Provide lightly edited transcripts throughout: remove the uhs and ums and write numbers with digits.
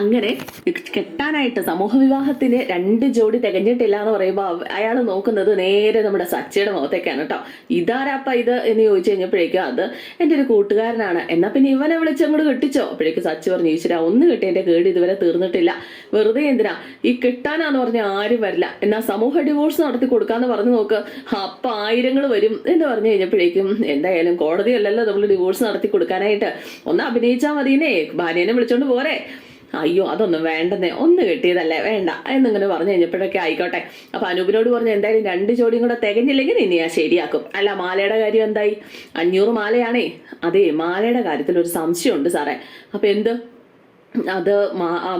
അങ്ങനെ കെട്ടാനായിട്ട് സമൂഹ വിവാഹത്തിന് 2 ജോഡി തികഞ്ഞിട്ടില്ല എന്ന് പറയുമ്പോൾ അയാൾ നോക്കുന്നത് നേരെ നമ്മുടെ സച്ചിയുടെ മുഖത്തേക്കാണ് കേട്ടോ. ഇതാരാപ്പ ഇത് എന്ന് ചോദിച്ചു കഴിഞ്ഞപ്പോഴേക്കും അത് എൻ്റെ ഒരു കൂട്ടുകാരനാണ്, എന്നാ പിന്നെ ഇവനെ വിളിച്ചങ്ങോട്ട് കെട്ടിച്ചോ. അപ്പോഴേക്കും സച്ചി പറഞ്ഞു, ഈശ്വര ഒന്ന് കെട്ടി എൻ്റെ കേട് ഇതുവരെ തീർന്നിട്ടില്ല, വെറുതെ എന്തിനാ ഈ കെട്ടാനാന്ന് പറഞ്ഞാൽ ആരും വരില്ല, എന്നാ സമൂഹ ഡിവോഴ്സ് നടത്തി കൊടുക്കാന്ന് പറഞ്ഞു നോക്ക്, അപ്പൊ 1000 വരും എന്ന് പറഞ്ഞു കഴിഞ്ഞപ്പോഴേക്കും എന്തായാലും കോടതിയല്ലല്ലോ നമ്മൾ ഡിവോഴ്സ് നടത്തി കൊടുക്കാനായിട്ട്, ഒന്ന് അഭിനയിച്ചാൽ മതിയെന്നേ, ഭാര്യനെ വിളിച്ചോണ്ട് പോരെ. അയ്യോ അതൊന്നും വേണ്ടെന്നേ, ഒന്ന് കെട്ടിയതല്ലേ വേണ്ട എന്നിങ്ങനെ പറഞ്ഞു കഴിഞ്ഞപ്പോഴൊക്കെ ആയിക്കോട്ടെ. അപ്പൊ അനൂപിനോട് പറഞ്ഞു, എന്തായാലും 2 ജോഡിയും കൂടെ തികഞ്ഞില്ലെങ്കിൽ ഇനി ഞാൻ ശരിയാക്കും. അല്ല മാലയുടെ കാര്യം എന്തായി? 500 മാലയാണേ. അതെ, മാലയുടെ കാര്യത്തിൽ ഒരു സംശയമുണ്ട് സാറേ. അപ്പൊ എന്ത്? അത്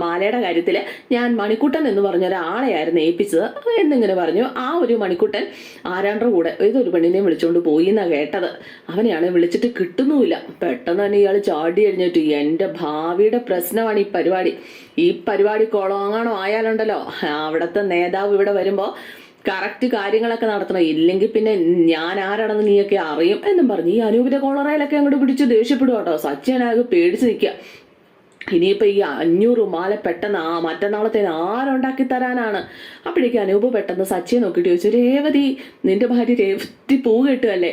മാലയുടെ കാര്യത്തിൽ ഞാൻ മണിക്കുട്ടൻ എന്ന് പറഞ്ഞ ഒരാളെയായിരുന്നു ഏൽപ്പിച്ചത് എന്നിങ്ങനെ പറഞ്ഞു. ആ ഒരു മണിക്കുട്ടൻ ആരാണ്ടോ കൂടെ ഏതൊരു പെണ്ണിനെയും വിളിച്ചുകൊണ്ട് പോയി എന്നാണ് കേട്ടത്. അവനെയാണ് വിളിച്ചിട്ട് കിട്ടുന്നുമില്ല. പെട്ടെന്ന് തന്നെ ഇയാൾ ചാടി എഴുന്നേറ്റ്, എൻ്റെ ഭാവിയുടെ പ്രശ്നമാണ് ഈ പരിപാടി കുളമാണോ ആയാലുണ്ടല്ലോ, അവിടുത്തെ നേതാവ് ഇവിടെ വരുമ്പോൾ കറക്റ്റ് കാര്യങ്ങളൊക്കെ നടത്തണം, ഇല്ലെങ്കിൽ പിന്നെ ഞാൻ ആരാണെന്ന് നീയൊക്കെ അറിയും എന്നും പറഞ്ഞു ഈ അനൂപിന്റെ കോളറയിലൊക്കെ അങ്ങോട്ട് പിടിച്ച് ദേഷ്യപ്പെടുക കേട്ടോ. സച്ചിനാകെ പേടിച്ച് നിൽക്കുക. ഇനിയിപ്പോൾ ഈ 500 മാല പെട്ടെന്ന് മറ്റന്നാളത്തേന് ആരുണ്ടാക്കി തരാനാണ്? അപ്പോഴേക്കും അനൂപ് പെട്ടെന്ന് സച്ചിയെ നോക്കിയിട്ട് ചോദിച്ചു, രേവതി നിന്റെ ഭാര്യ രേവതി പൂ കെട്ടുകയല്ലേ,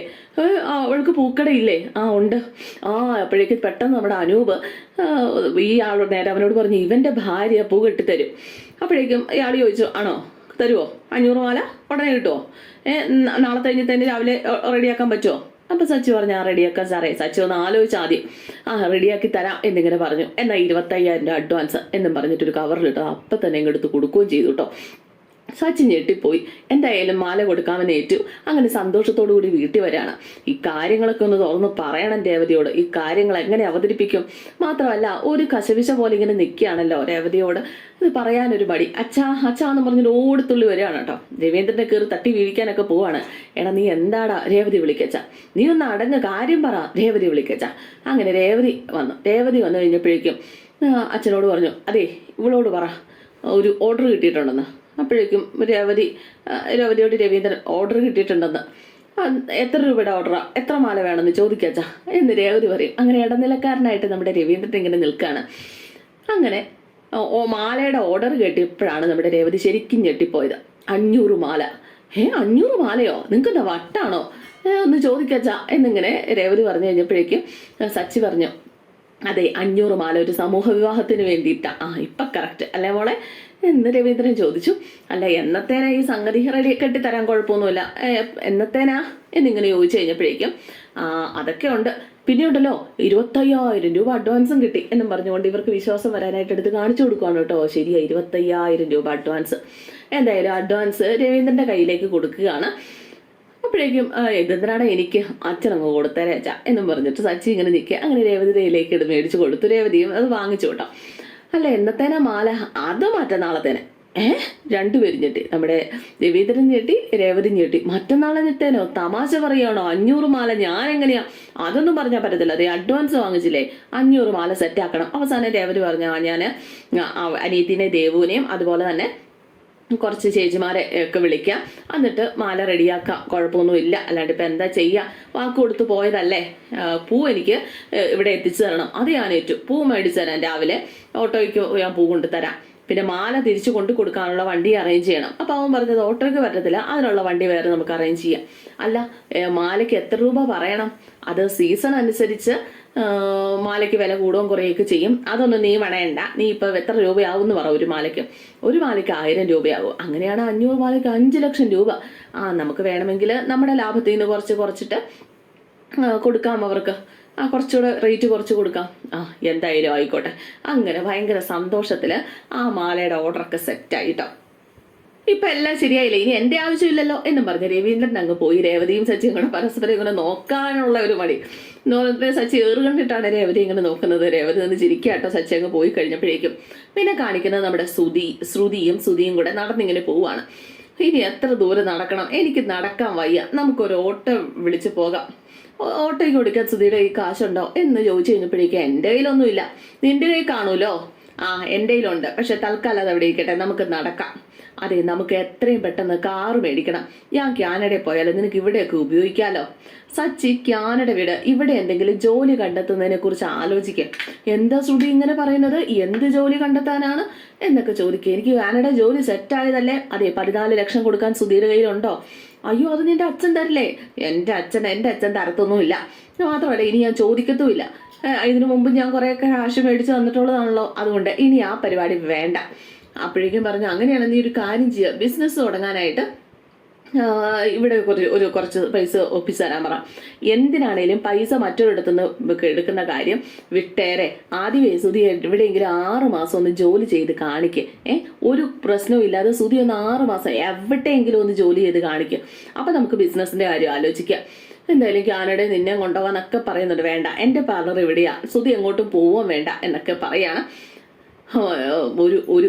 അവൾക്ക് പൂക്കടയില്ലേ? ഉണ്ട്. അപ്പോഴേക്കും പെട്ടെന്ന് നമ്മുടെ അനൂപ് ഈ ആളോട് നേരെ അവനോട് പറഞ്ഞു, ഇവന്റെ ഭാര്യ പൂ കെട്ടിത്തരും. അപ്പോഴേക്കും ഇയാൾ ചോദിച്ചു, ആണോ, തരുമോ? 500 മാല ഉടനെ കിട്ടുമോ? നാളെ കഴിഞ്ഞ് രാവിലെ റെഡിയാക്കാൻ പറ്റുമോ? അപ്പൊ സച്ചി പറഞ്ഞു, റെഡിയാക്കാൻ സാറേ. സച്ചി ഒന്ന് ആലോചിച്ച് ആദ്യം റെഡിയാക്കി തരാം എന്നിങ്ങനെ പറഞ്ഞു. എന്നാൽ 25,000 രൂപ അഡ്വാൻസ് എന്നും പറഞ്ഞിട്ടൊരു കവറിലിട്ടോ അപ്പം തന്നെ ഇങ്ങെടുത്ത് കൊടുക്കുകയും ചെയ്തു കേട്ടോ. സച്ചിൻ ഞെട്ടിപ്പോയി. എന്തായാലും മാല കൊടുക്കാമെന്ന് ഏറ്റു. അങ്ങനെ സന്തോഷത്തോടു കൂടി വീട്ടിൽ വരികയാണ്. ഈ കാര്യങ്ങളൊക്കെ ഒന്ന് തുറന്ന് പറയണം രേവതിയോട്. ഈ കാര്യങ്ങൾ എങ്ങനെ അവതരിപ്പിക്കും? മാത്രമല്ല ഒരു കശവിശ പോലെ ഇങ്ങനെ നിൽക്കുകയാണല്ലോ രേവതിയോട്. ഇത് പറയാനൊരു മടി. അച്ഛാ എന്ന് പറഞ്ഞിട്ട് ഓടിത്തുള്ളി വരികയാണ് കേട്ടോ. രവീന്ദ്രനെ കയറി തട്ടി വീഴിക്കാനൊക്കെ പോവാണ്. എടാ നീ എന്താടാ രേവതി വിളിക്കച്ച, നീ ഒന്ന് അടങ്ങ്, കാര്യം പറ, രേവതി വിളിക്കച്ച. അങ്ങനെ രേവതി വന്നു കഴിഞ്ഞപ്പോഴേക്കും അച്ഛനോട് പറഞ്ഞു, അതെ ഇവളോട് പറ ഒരു ഓർഡർ കിട്ടിയിട്ടുണ്ടെന്ന്. അപ്പോഴേക്കും രേവതിയോട് രവീന്ദ്രൻ ഓർഡർ കിട്ടിയിട്ടുണ്ടെന്ന്. എത്ര രൂപയുടെ ഓർഡറാ, എത്ര മാല വേണമെന്ന് ചോദിക്കാച്ചാ എന്ന് രേവതി പറയും. അങ്ങനെ ഇടനിലക്കാരനായിട്ട് നമ്മുടെ രവീന്ദ്രൻ ഇങ്ങനെ നിൽക്കുകയാണ്. അങ്ങനെ മാലയുടെ ഓർഡർ കേട്ടിയപ്പോഴാണ് നമ്മുടെ രേവതി ശരിക്കും ഞെട്ടിപ്പോയത്. 500 മാല. 500 മാലയോ? നിങ്ങൾക്ക് എന്താ വട്ടാണോ? ഒന്ന് ചോദിക്കാച്ചാ എന്നിങ്ങനെ രേവതി പറഞ്ഞു കഴിഞ്ഞപ്പോഴേക്കും സച്ചി പറഞ്ഞു, അതെ 500 മാല ഒരു സമൂഹ വിവാഹത്തിന് വേണ്ടിയിട്ടാ. ഇപ്പം കറക്റ്റ് അല്ലേ മോളെ എന്ന് രവീന്ദ്രൻ ചോദിച്ചു. അല്ല എന്നത്തേനാ ഈ സംഗതി റെഡി കെട്ടിത്തരാൻ കുഴപ്പമൊന്നുമില്ല, എന്നത്തേനാ എന്നിങ്ങനെ ചോദിച്ചു കഴിഞ്ഞപ്പോഴേക്കും അതൊക്കെ ഉണ്ട്, പിന്നെ ഉണ്ടല്ലോ 25,000 രൂപ അഡ്വാൻസും കിട്ടി എന്നും പറഞ്ഞുകൊണ്ട് ഇവർക്ക് വിശ്വാസം വരാനായിട്ട് എടുത്ത് കാണിച്ചു കൊടുക്കുകയാണ് കേട്ടോ. ശരിയാ, 25,000 രൂപ അഡ്വാൻസ്. എന്തായാലും അഡ്വാൻസ് രവീന്ദ്രന്റെ കയ്യിലേക്ക് കൊടുക്കുകയാണ്. അപ്പോഴേക്കും എന്തിനാണ് എനിക്ക് അച്ഛനങ്ങ് കൊടുത്തേരെ അച്ഛാ എന്നും പറഞ്ഞിട്ട് സച്ചി ഇങ്ങനെ നിൽക്കുക. അങ്ങനെ രേവതി കയ്യിലേക്ക് മേടിച്ചു കൊടുത്തു. രേവതിയും അത് വാങ്ങിച്ചു കേട്ടോ. അല്ല എന്നത്തേനാ മാല? അത് മറ്റന്നാളത്തേനെ. രണ്ടുപേരും ഞെട്ടി. നമ്മുടെ രവീന്ദ്രൻ ഞെട്ടി, രേവതി ഞെട്ടി. മറ്റന്നാളെ ഞെട്ടേനോ? തമാശ പറയുകയാണോ? 500 മാല ഞാൻ എങ്ങനെയാ? അതൊന്നും പറഞ്ഞാൽ പറ്റത്തില്ല. അതെ അഡ്വാൻസ് വാങ്ങിച്ചില്ലേ, 500 മാല സെറ്റാക്കണം. അവസാനം രേവതി പറഞ്ഞു, ഞാൻ അനീതിനെ ദേവുവിനെയും അതുപോലെ തന്നെ കുറച്ച് ചേച്ചിമാരെ ഒക്കെ വിളിക്കാം, എന്നിട്ട് മാല റെഡിയാക്കാം, കുഴപ്പമൊന്നുമില്ല. അല്ലാണ്ട് ഇപ്പം എന്താ ചെയ്യുക, വാക്ക് കൊടുത്ത് പോയതല്ലേ. പൂ എനിക്ക് ഇവിടെ എത്തിച്ചു തരണം, അത് ഞാൻ ഏറ്റു. പൂ മേടിച്ചു തരാം, രാവിലെ ഓട്ടോയ്ക്ക് ഞാൻ പൂ കൊണ്ടുതരാം. പിന്നെ മാല തിരിച്ചു കൊണ്ടു കൊടുക്കാനുള്ള വണ്ടി അറേഞ്ച് ചെയ്യണം. അപ്പോൾ അവൻ പറഞ്ഞത് ഓട്ടോയ്ക്ക് പറ്റത്തില്ല, അതിനുള്ള വണ്ടി വേറെ നമുക്ക് അറേഞ്ച് ചെയ്യാം. അല്ല മാലയ്ക്ക് എത്ര രൂപ പറയണം? അത് സീസൺ അനുസരിച്ച് മാലയ്ക്ക് വില കൂടുകയും കുറയുകയൊക്കെ ചെയ്യും. അതൊന്നും നീ വേണേണ്ട. നീ ഇപ്പോൾ എത്ര രൂപയാവും എന്ന് പറ? ഒരു മാലയ്ക്ക് 1000 രൂപയാകും. അങ്ങനെയാണ് 500 മാലയ്ക്ക് 5 ലക്ഷം രൂപ. നമുക്ക് വേണമെങ്കിൽ നമ്മുടെ ലാഭത്തിൽ നിന്ന് കുറച്ചിട്ട് കൊടുക്കാം അവർക്ക്. കുറച്ചുകൂടെ റേറ്റ് കുറച്ച് കൊടുക്കാം. എന്തായാലും ആയിക്കോട്ടെ. അങ്ങനെ ഭയങ്കര സന്തോഷത്തിൽ ആ മാലയുടെ ഓർഡറൊക്കെ സെറ്റായിട്ടോ. ഇപ്പം എല്ലാം ശരിയായില്ലേ, ഇനി എൻ്റെ ആവശ്യമില്ലല്ലോ എന്നും പറഞ്ഞ് രവീന്ദ്രൻ അങ്ങ് പോയി. രേവതിയും സച്ചിയും കൂടെ പരസ്പരം ഇങ്ങനെ നോക്കാനുള്ള ഒരു മടി. സച്ചി കണ്ടിട്ടാണ് രേവതി ഇങ്ങനെ നോക്കുന്നത്. രേവതി നിന്ന് ചിരിക്കാട്ടോ. സച്ചി അങ്ങ് പോയി കഴിഞ്ഞപ്പോഴേക്കും പിന്നെ കാണിക്കുന്നത് നമ്മുടെ ശ്രുതിയും കൂടെ നടന്നിങ്ങനെ പോവാണ്. ഇനി എത്ര ദൂരം നടക്കണം? എനിക്ക് നടക്കാൻ വയ്യ, നമുക്കൊരു ഓട്ടോ വിളിച്ച് പോകാം. ഓട്ടോയ്ക്ക് കൊടുക്കാൻ ശ്രുതിയുടെ കയ്യിൽ കാശുണ്ടോ എന്ന് ചോദിച്ചു കഴിഞ്ഞപ്പോഴേക്കും എൻ്റെ കയ്യിലൊന്നുമില്ല, നിന്റെ കയ്യിൽ കാണൂലോ. ആ എൻ്റെ കയ്യിലുണ്ട്, പക്ഷെ തൽക്കാലം അത് അവിടെ ഇരിക്കട്ടെ, നമുക്ക് നടക്കാം. അതെ, നമുക്ക് എത്രയും പെട്ടെന്ന് കാറ് മേടിക്കണം. ഞാൻ കാനഡയിൽ പോയാലും നിനക്ക് ഇവിടെയൊക്കെ ഉപയോഗിക്കാലോ. സച്ചി കാനഡ വിട്, ഇവിടെ എന്തെങ്കിലും ജോലി കണ്ടെത്തുന്നതിനെ കുറിച്ച് ആലോചിക്കുക. എന്താ ശ്രുതി ഇങ്ങനെ പറയുന്നത്? എന്ത് ജോലി കണ്ടെത്താനാണ് എന്നൊക്കെ ചോദിക്കുക. എനിക്ക് കാനഡ ജോലി സെറ്റായതല്ലേ. അതെ, 14 ലക്ഷം കൊടുക്കാൻ സുധീയുടെ കയ്യിലുണ്ടോ? അയ്യോ, അത് നിന്റെ അച്ഛൻ തരില്ലേ? എൻ്റെ അച്ഛൻ തരത്തൊന്നുമില്ല. മാത്രമല്ല, ഇനി ഞാൻ ചോദിക്കത്തുമില്ല. ഇതിനു മുമ്പ് ഞാൻ കുറേയൊക്കെ കാശ് മേടിച്ച് തന്നിട്ടുള്ളതാണല്ലോ, അതുകൊണ്ട് ഇനി ആ പരിപാടി വേണ്ട. അപ്പോഴേക്കും പറഞ്ഞു, അങ്ങനെയാണ് നീ ഒരു കാര്യം ചെയ്യുക, ബിസിനസ് തുടങ്ങാനായിട്ട് ഇവിടെ കുറച്ച് പൈസ ഒപ്പിച്ച് തരാൻ പറ. എന്തിനാണേലും പൈസ മറ്റൊരിടത്തുനിന്ന് എടുക്കുന്ന കാര്യം വിട്ടേരെ. ആദ്യമേ സുധി എവിടെയെങ്കിലും 6 മാസം ഒന്ന് ജോലി ചെയ്ത് കാണിക്കുക. ഒരു പ്രശ്നവും ഇല്ലാതെ സുധി ഒന്ന് 6 മാസം എവിടെയെങ്കിലും ഒന്ന് ജോലി ചെയ്ത് കാണിക്കുക. അപ്പം നമുക്ക് ബിസിനസ്സിൻ്റെ കാര്യം ആലോചിക്കാം. എന്തായാലും കാനഡയിൽ നിന്നെ കൊണ്ടുപോകാനൊക്കെ പറയുന്നുണ്ട്. വേണ്ട, എൻ്റെ പാർലർ ഇവിടെയാ, സുധി എങ്ങോട്ടും പോവാൻ വേണ്ട എന്നൊക്കെ പറയാണ്. ഒരു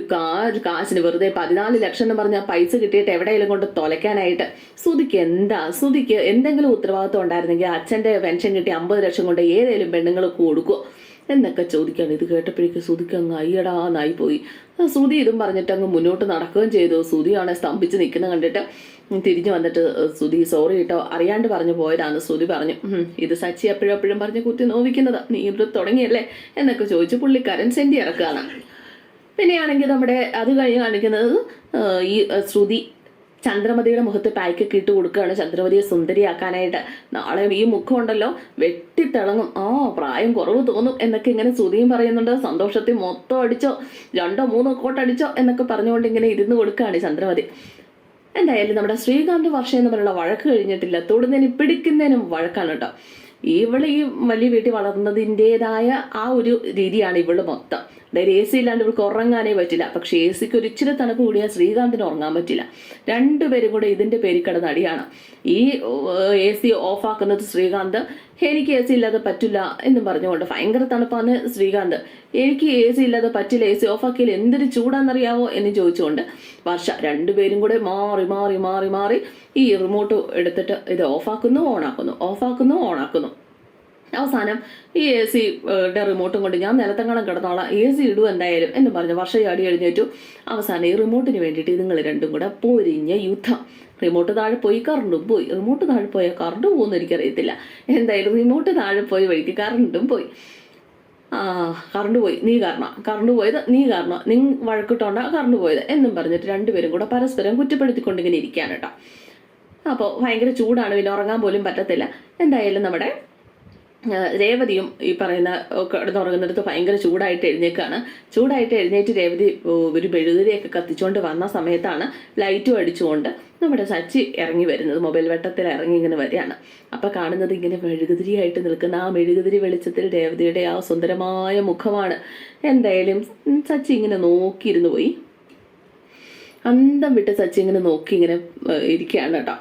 കാശിന് വെറുതെ 14 ലക്ഷം എന്ന് പറഞ്ഞാൽ പൈസ കിട്ടിയിട്ട് എവിടെയെങ്കിലും കൊണ്ട് തുലയ്ക്കാനായിട്ട് സുധിക്ക് എന്തെങ്കിലും ഉത്തരവാദിത്വം ഉണ്ടായിരുന്നെങ്കിൽ അച്ഛൻ്റെ പെൻഷൻ കിട്ടി 50 ലക്ഷം കൊണ്ട് ഏതെങ്കിലും പെണ്ണുങ്ങൾ കൊടുക്കുമോ എന്നൊക്കെ ചോദിക്കുകയാണ്. ഇത് കേട്ടപ്പോഴേക്ക് സുധിക്ക് അങ്ങ് അയ്യടാന്നായി പോയി. സുധി ഇതും പറഞ്ഞിട്ട് അങ്ങ് മുന്നോട്ട് നടക്കുകയും ചെയ്തു. സുധിയാണെ സ്തംഭിച്ച് നിൽക്കുന്ന കണ്ടിട്ട് തിരിഞ്ഞു വന്നിട്ട്, സുധി സോറി കേട്ടോ, അറിയാണ്ട് പറഞ്ഞു പോയതാന്ന് സുധി പറഞ്ഞു. ഇത് സച്ചി എപ്പോഴും പറഞ്ഞ് കുത്തി നോവിക്കുന്നത്, നീ ഇത് തുടങ്ങിയല്ലേ എന്നൊക്കെ ചോദിച്ചു പുള്ളിക്കാരൻ സെൻറ്റി ഇറക്കുകയാണ്. പിന്നെയാണെങ്കിൽ നമ്മുടെ അത് കഴിഞ്ഞ് കാണിക്കുന്നത് ഈ ശ്രുതി ചന്ദ്രമതിയുടെ മുഖത്ത് പായ്ക്കൊക്കെ ഇട്ട് കൊടുക്കുകയാണ് ചന്ദ്രമതിയെ സുന്ദരിയാക്കാനായിട്ട്. നാളെ ഈ മുഖം ഉണ്ടല്ലോ വെട്ടിത്തിളങ്ങും, പ്രായം കുറവ് തോന്നും എന്നൊക്കെ ഇങ്ങനെ ശ്രുതിയും പറയുന്നുണ്ട്. സന്തോഷത്തിൽ മൊത്തം അടിച്ചോ, 2 3 കോട്ടടിച്ചോ എന്നൊക്കെ പറഞ്ഞുകൊണ്ട് ഇങ്ങനെ ഇരുന്ന് കൊടുക്കുകയാണ് ചന്ദ്രമതി. എന്തായാലും നമ്മുടെ ശ്രീകാന്ത് വർഷം എന്ന് പറയുന്ന വഴക്ക് കഴിഞ്ഞിട്ടില്ല, തൊടുന്നതിനും പിടിക്കുന്നതിനും വഴക്കാണ് കേട്ടോ. ഇവള് ഈ വലിയ വീട്ടിൽ വളർന്നതിൻ്റെതായ ആ ഒരു രീതിയാണ് ഇവള് മൊത്തം. അതായത് AC ഇല്ലാണ്ട് ഇവൾക്ക് ഉറങ്ങാനേ പറ്റില്ല. പക്ഷെ AC ഒരു ഇച്ചിരി തണുപ്പ് കൂടിയാൽ ശ്രീകാന്തിന് ഉറങ്ങാൻ പറ്റില്ല. രണ്ടുപേരും കൂടെ ഇതിന്റെ പേരിൽ കിടന്ന് അടിയാണ്. ഈ AC ഓഫാക്കുന്നത് ശ്രീകാന്ത്, എനിക്ക് AC ഇല്ലാതെ പറ്റില്ല എന്നും പറഞ്ഞുകൊണ്ട്. ഭയങ്കര തണുപ്പാണ് ശ്രീകാന്ത്, എനിക്ക് AC ഇല്ലാതെ പറ്റില്ല, AC ഓഫാക്കിയാൽ എന്തൊരു ചൂടാന്നറിയാവോ എന്ന് ചോദിച്ചുകൊണ്ട് വർഷ. രണ്ടുപേരും കൂടെ മാറി മാറി മാറി മാറി ഈ റിമോട്ട് എടുത്തിട്ട് ഇത് ഓഫാക്കുന്നു ഓണാക്കുന്നു. അവസാനം ഈ AC റിമോട്ടും കൊണ്ട് ഞാൻ നിലത്തെങ്ങാനും കിടന്നോളാം, AC ഇടും എന്തായാലും എന്ന് പറഞ്ഞ് വർഷ ചാടി എഴുന്നേറ്റു. അവസാനം ഈ റിമോട്ടിന് വേണ്ടിയിട്ട് ഇതുങ്ങൾ രണ്ടും കൂടെ പൊരിഞ്ഞ യുദ്ധം. റിമോട്ട് താഴെ പോയി, കറണ്ടും പോയി. റിമോട്ട് താഴെ പോയാൽ കറണ്ട് പോകുമെന്ന് എനിക്കറിയത്തില്ല. എന്തായാലും റിമോട്ട് താഴെ പോയി വഴിക്ക് കറണ്ടും പോയി. കറണ്ട് പോയി, നീ കാരണം, കറണ്ട് പോയത് നീ കാരണം, നീ വഴക്കിട്ടോണ്ടാ കറണ്ട് പോയത് എന്നും പറഞ്ഞിട്ട് രണ്ടുപേരും കൂടെ പരസ്പരം കുറ്റപ്പെടുത്തിക്കൊണ്ടിങ്ങനെ ഇരിക്കാൻ കേട്ടോ. അപ്പോൾ ഭയങ്കര ചൂടാണ്, പിന്നെ ഉറങ്ങാൻ പോലും പറ്റത്തില്ല. എന്തായാലും നമ്മുടെ രേവതിയും ഈ പറയുന്ന കിടന്നുറങ്ങുന്നിടത്ത് ഭയങ്കര ചൂടായിട്ട് എഴുന്നേറ്റ് രേവതി ഒരു മെഴുകുതിരിയൊക്കെ കത്തിച്ചുകൊണ്ട് വന്ന സമയത്താണ് ലൈറ്റും അടിച്ചുകൊണ്ട് നമ്മുടെ സച്ചി ഇറങ്ങി വരുന്നത്. മൊബൈൽ വെട്ടത്തിൽ ഇറങ്ങി ഇങ്ങനെ വരികയാണ്. അപ്പം കാണുന്നത് ഇങ്ങനെ മെഴുകുതിരിയായിട്ട് നിൽക്കുന്ന ആ മെഴുകുതിരി വെളിച്ചത്തിൽ രേവതിയുടെ ആ സുന്ദരമായ മുഖമാണ്. എന്തായാലും സച്ചി ഇങ്ങനെ നോക്കിയിരുന്നു പോയി, അന്തം വിട്ട് സച്ചി ഇങ്ങനെ നോക്കി ഇങ്ങനെ ഇരിക്കുകയാണ് കേട്ടോ.